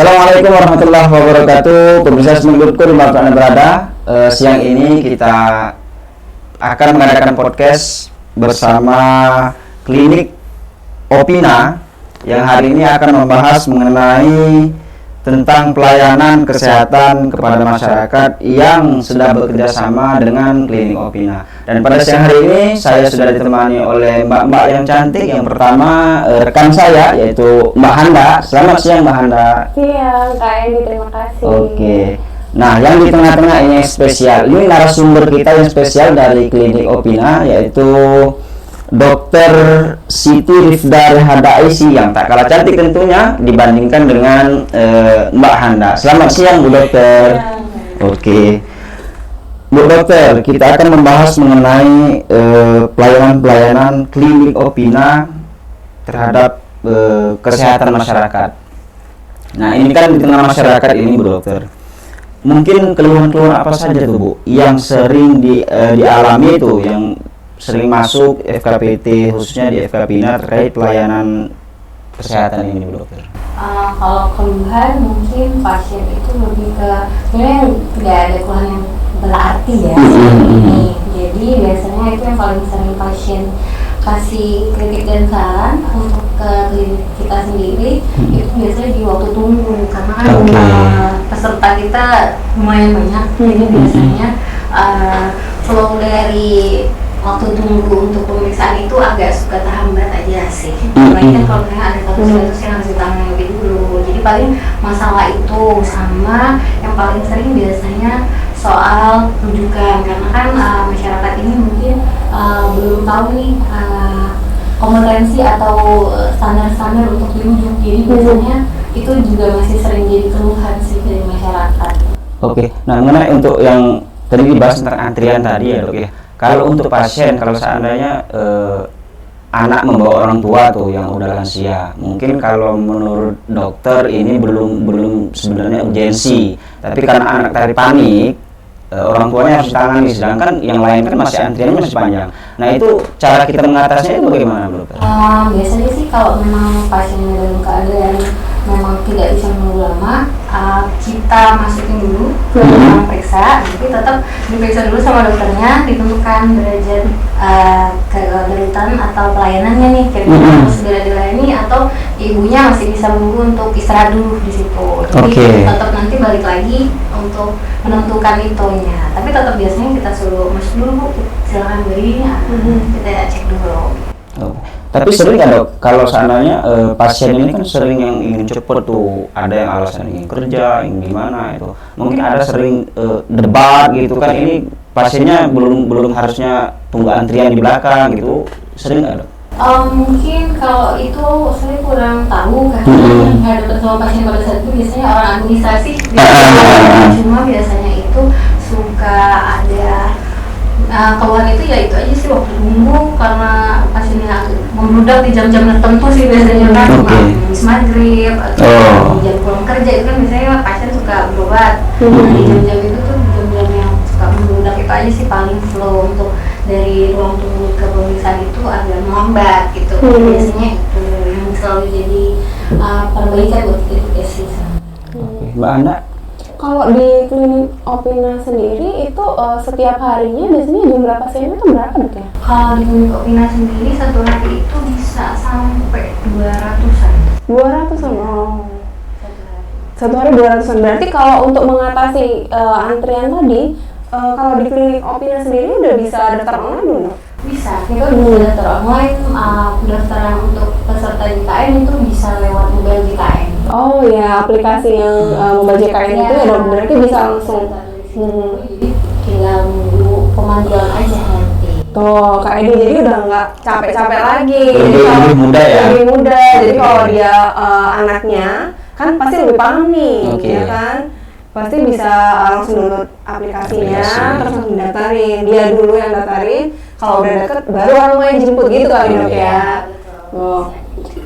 Assalamualaikum warahmatullahi wabarakatuh. Pemirsa Semenggupku dimanapun Anda berada, siang ini kita akan mengadakan podcast bersama Klinik Opina yang hari ini akan membahas mengenai tentang pelayanan kesehatan kepada masyarakat yang sudah bekerja sama dengan Klinik Opina. Dan pada siang hari ini saya sudah ditemani oleh mbak-mbak yang cantik. Yang pertama rekan saya yaitu Mbak Handa. Selamat siang Mbak Handa. Siang Kak Edi, terima kasih. Oke. Nah, yang di tengah-tengah ini yang spesial. Ini narasumber kita yang spesial dari Klinik Opina yaitu Dr. Siti Rifda Rehadaisi yang tak kalah cantik tentunya dibandingkan dengan Mbak Handa. Selamat siang Bu Dokter. Oke. Bu Dokter, kita akan membahas mengenai pelayanan-pelayanan Klinik Opina terhadap kesehatan masyarakat. Nah, ini kan di tengah masyarakat ini Bu Dokter. Mungkin keluhan-keluhan apa saja tuh Bu yang sering dialami itu, yang sering masuk FKPT, khususnya di FKPINA terkait pelayanan kesehatan ini Bu Dokter? Kalau keluhan mungkin pasien itu lebih ke sebenarnya tidak ada keluhan yang berarti ya. Jadi biasanya itu yang paling sering pasien kasih kritik dan saran untuk ke klinik kita sendiri itu biasanya di waktu tunggu, karena kan peserta kita lumayan banyak, jadi biasanya flow dari waktu tunggu untuk pemeriksaan itu agak suka terhambat aja sih. Apalagi kan kalau misalnya ada kasus-kasus yang harus ditangani lebih dulu. Jadi paling masalah itu, sama yang paling sering biasanya soal rujukan, karena kan masyarakat ini mungkin belum tahu nih kompetensi atau standar-standar untuk dirujuk. Jadi biasanya itu juga masih sering jadi keluhan sih dari masyarakat. Oke. Nah, mengenai untuk yang tadi dibahas tentang antrian tadi ya Dok ya. Kalau untuk pasien, kalau seandainya anak membawa orang tua tuh yang udah lansia, mungkin kalau menurut dokter ini belum sebenarnya urgensi, tapi karena anak tadi panik, orang tuanya harus ditangani, sedangkan yang lain kan masih antriannya masih panjang. Nah, itu cara kita mengatasinya itu bagaimana dokter? Biasanya sih kalau memang pasiennya dalam keadaan memang tidak bisa menunggu lama, kita masukin dulu ke ruang periksa, jadi tetap diperiksa dulu sama dokternya, ditentukan derajat kedaruratan atau pelayanannya nih, kira-kira harus segera dilayani atau ibunya masih bisa menunggu untuk istirahat dulu di situ. Jadi tetap nanti balik lagi untuk menentukan itunya, tapi tetap biasanya kita suruh masuk dulu Bu, silakan beri, kita cek dulu. Tapi sering kan Dok, kalau seandainya pasien ini kan sering yang ingin cepet tuh, ada yang alasan ingin kerja, ingin gimana itu. Mungkin ada sering debat gitu kan, ini pasiennya belum harusnya tunggu antrian di belakang gitu, sering nggak Dok? Mungkin kalau itu saya kurang tahu karena menghadapi sama pasien pada saat itu biasanya orang administrasi, cuma biasanya itu suka ada keluhan itu ya itu aja sih waktu tunggu, karena pasiennya membludak di jam-jam tertentu sih biasanya kan, habis maghrib atau jam pulang kerja itu kan biasanya pasien suka berobat. Nah, di jam-jam itu tuh jam-jam yang suka membludak itu aja sih paling flow untuk dari ruang tunggu ke pemeriksaan itu agak melambat gitu. Biasanya itu yang selalu jadi perbaikan buat kita sih. Mbak Anda? Kalau di Klinik Opina sendiri itu setiap harinya biasanya jumlah pasiennya itu berapa Dok ya? Kalau di Klinik Opina sendiri satu hari itu bisa sampai 200-an. 200-an? Oh. Satu hari 200-an. Berarti kalau untuk mengatasi antrian tadi, kalau di Klinik Opina sendiri udah bisa daftar online belum? Bisa, kita bisa daftar online, pendaftaran untuk peserta JKN itu bisa lewat mobile JKN. Oh ya, aplikasi yang mobile JKN itu ya Dok, berarti bisa langsung jadi tinggal nunggu pemanggilan aja nanti. Tuh, Kak Edi jadi udah nggak capek-capek lagi. Lebih mudah ya? Lebih mudah, jadi kalau dia anaknya kan pasti lebih paham nih, ya kan? Pasti bisa langsung download aplikasinya, terus langsung daftarin. Dia dulu yang daftarin, kalau udah deket baru orang lain jemput gitu kali Dok ya.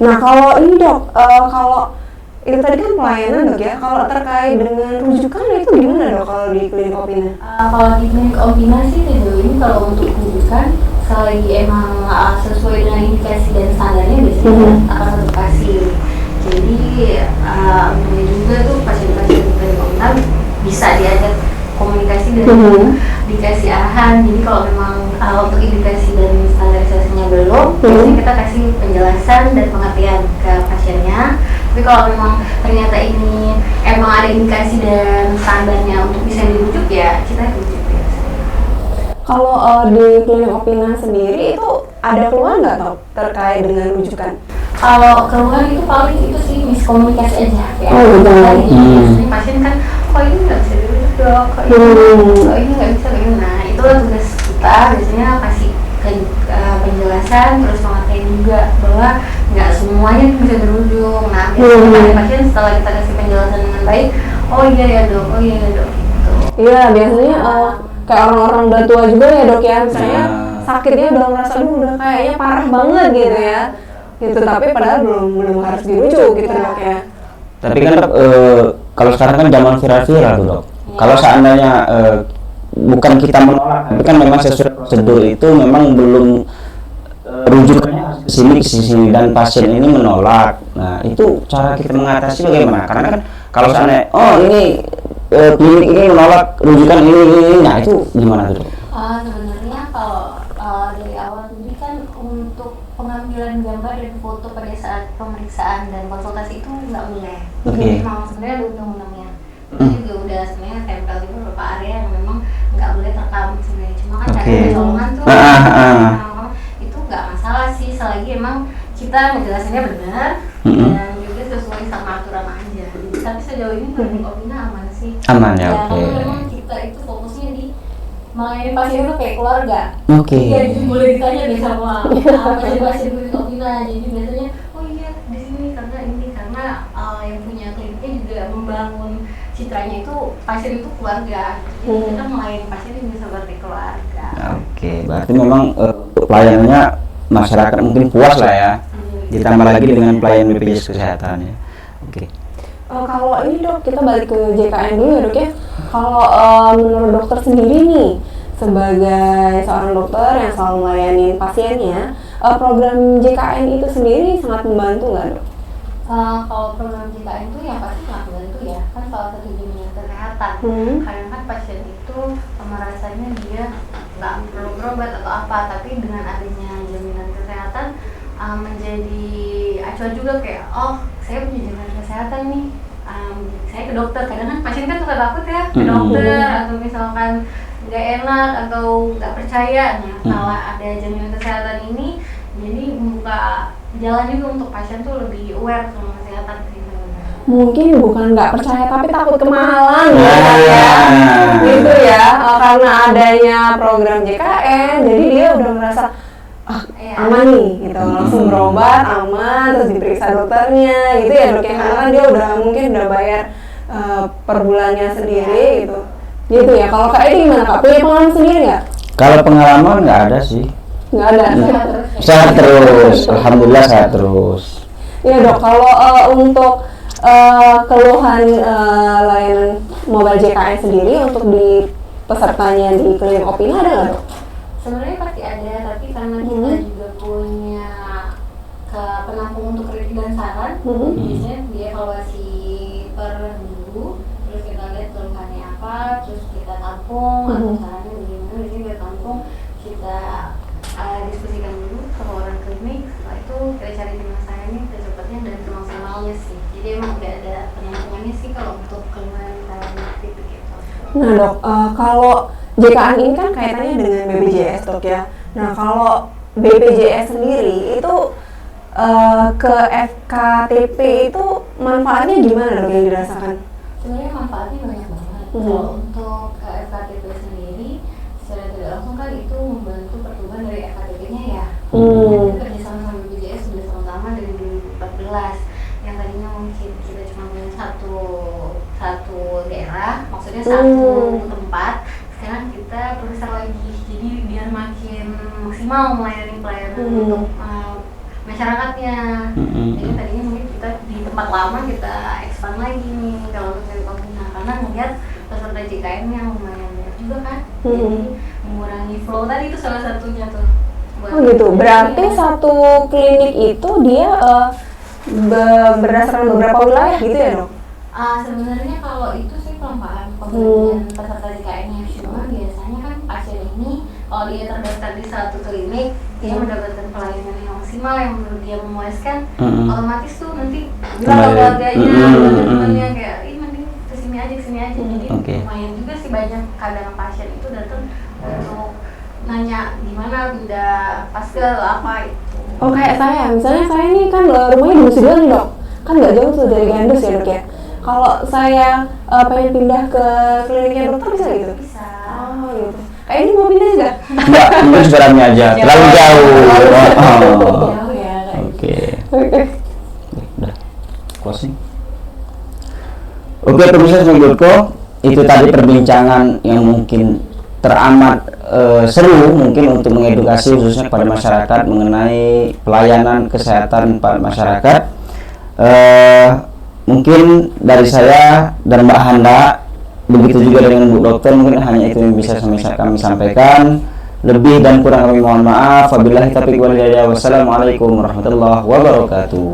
Nah kalau ini Dok, kalau itu tadi kan pelayanan Dok ya, kalau terkait dengan rujukan itu gimana Dok kalau di Klinik Opina? Kalau di Klinik Opina sih sejauh ini kalau untuk rujukan selagi emang sesuai dengan indikasi dan standarnya biasanya akan satu kasih. Jadi untungnya juga tuh bisa diajak komunikasi dan dikasih arahan. Jadi kalau memang untuk indikasi dan standarisasinya belum, biasanya kita kasih penjelasan dan pengertian ke pasiennya. Tapi kalau memang ternyata ini emang ada indikasi dan standarnya untuk bisa dirujuk, ya kita rujuk biasanya. Kalau di klinik Opina sendiri itu ada keluhan nggak Dok terkait dengan rujukan? Kalau keluhan itu paling itu sih miskomunikasi aja ya. Biasanya pasien kan, kok ini nggak bisa dirujuk Dok, kok ini nggak bisa ini. Nah itulah tugas kita biasanya kasih penjelasan terus pengertian juga bahwa nggak semuanya bisa dirujuk. Nah biasanya pasien setelah kita kasih penjelasan dengan baik, oh iya ya Dok, oh iya ya Dok gitu. Iya biasanya kayak orang-orang udah tua juga ya Dok ya, misalnya sakitnya udah ngerasa udah kayaknya parah banget gitu ya, gitu tapi padahal belum harus dirujuk gitu Dok ya. Tapi kan Dok, kalau sekarang kan zaman viral-viral tuh Dok. Kalau seandainya bukan kita menolak, tapi kan memang sesuai prosedur itu memang belum rujukannya ke sini dan pasien ini menolak. Nah itu cara kita mengatasi bagaimana? Karena kan kalau seandainya ini klinik ini menolak rujukan ini, nah itu gimana tuh Dok? Sebenarnya kalau dari awal tadi kan untuk pengambilan gambar dan foto pada saat pemeriksaan dan konsultasi itu nggak boleh. Jadi memang sebenarnya ada undang-undangnya. Itu juga udah sebenarnya tempel di beberapa area yang memang nggak boleh terekam sebenarnya. Cuma kan ada kecolongan tuh, itu nggak masalah sih selagi emang kita ngejelasinnya benar dan juga sesuai sama aturan aja. Tapi sejauh ini klinik Opina aman sih. Aman ya, Karena memang kita itu fokusnya di melayani pasien itu kayak keluarga. Iya, jadi boleh ditanya deh sama pasien klinik Opina. Jadi biasanya, oh iya di sini karena yang punya kliniknya juga membangun citranya itu pasien itu keluarga. Jadi kita melayani pasien itu seperti keluarga. Berarti memang pelayanannya masyarakat mungkin puas lah ya. Ditambah lagi dengan pelayanan BPJS Kesehatan ya. Kalau ini Dok, kita balik ke JKN dulu ya Dok ya. Kalau menurut dokter sendiri nih, sebagai seorang dokter yang selalu melayani pasiennya, program JKN itu sendiri sangat membantu nggak Dok? Kalau program JKN itu ya pasti sangat membantu ya, kan salah satu jaminan kesehatan. Karena kan pasien itu merasanya dia nggak perlu berobat atau apa, tapi dengan adanya jaminan kesehatan menjadi acuan juga kayak, oh saya punya jaminan kesehatan nih, saya ke dokter. Kadang kan pasien kan suka takut ya ke dokter atau misalkan nggak enak atau nggak percaya. Nah kalau ada jaminan kesehatan ini jadi membuka jalan juga untuk pasien tuh lebih aware sama kesehatan sih. Mungkin bukan nggak percaya tapi takut kemahalan gitu ya, karena adanya program JKN jadi dia udah merasa aman nih gitu, langsung berobat aman, terus diperiksa dokternya gitu ya Dok ya, karena dia udah mungkin udah bayar per bulannya sendiri gitu ya. Kalau Kak Edi gimana Kak, punya pengalaman sendiri nggak? Kalau pengalaman nggak ada sih. Nggak ada. Sehat terus, alhamdulillah sehat terus. Iya Dok, kalau untuk keluhan layanan mobile JKN sendiri untuk di pesertanya di klinik Opina ada nggak Dok? Sebenarnya pasti ada, tapi karena kita juga punya penampung untuk kritik dan saran, biasanya dievaluasi per minggu, terus kita lihat keluhannya apa, terus kita tampung atau sarannya bagaimana, biasanya kita tampung, kita diskusikan dulu ke orang klinik, setelah itu kita cari dimasalahnya secepatnya dan semaksimalnya sih. Jadi emang udah ada penampungannya sih kalau untuk keluhan kritik gitu. Nah Dok, kalau JKN ini kan kaitannya dengan BPJS Dok ya. Nah kalau BPJS sendiri itu ke FKTP itu manfaatnya gimana Dok yang dirasakan? Sebenarnya manfaatnya banyak banget. Kalau untuk FKTP sendiri secara tidak langsung kan itu membantu pertumbuhan dari FKTP-nya ya. Kita kerjasama sama BPJS sudah sama-sama dari 2014. Yang tadinya mungkin kita cuma punya satu daerah, maksudnya satu tempat. Sekarang kita berusaha lagi, jadi biar makin maksimal melayani pelayanan untuk masyarakatnya. Jadi tadinya mungkin kita di tempat lama kita expand lagi nih kalau untuk klinik Opina, karena melihat peserta JKN yang lumayan banyak juga kan. Jadi mengurangi flow tadi itu salah satunya tuh. Oh gitu, berarti satu klinik itu dia berdasarkan beberapa wilayah gitu ya Dok? Sebenarnya kalau itu sih pelampahan pemberian peserta JKN-nya, cuma biasanya kan pasien ini kalau dia terdaftar di satu klinik, dia mendapatkan pelayanan yang maksimal yang menurut dia memuaskan, otomatis tuh nanti bilang ke keluarganya, teman-temannya kayak, ih mending kesini aja, jadi lumayan juga sih banyak kadang pasien itu datang untuk nanya gimana pindah pastel apa itu. Oh kayak saya, misalnya saya ini kan rumahnya di Nusa nih dok, kan nggak jauh tuh dari Gandus ya dok ya. Kalau saya pengen pindah ke kliniknya dokter bisa gitu? Bisa. Oh gitu. Kayak ini mau pindah juga? Enggak, mungkin sebenarnya aja, terlalu jauh. Jauh ya. Oke. Oke. Udah, closing. Oke, pemirsa Smegotko, itu tadi perbincangan yang mungkin teramat seru mungkin untuk mengedukasi khususnya kepada masyarakat mengenai pelayanan kesehatan pada masyarakat. Mungkin dari saya dan Mbak Handa, begitu juga dengan Bu Dokter, mungkin hanya itu yang bisa kami sampaikan. Lebih dan kurang kami mohon maaf. Wabillahi taufiq wal hidayah. Wassalamualaikum warahmatullahi wabarakatuh.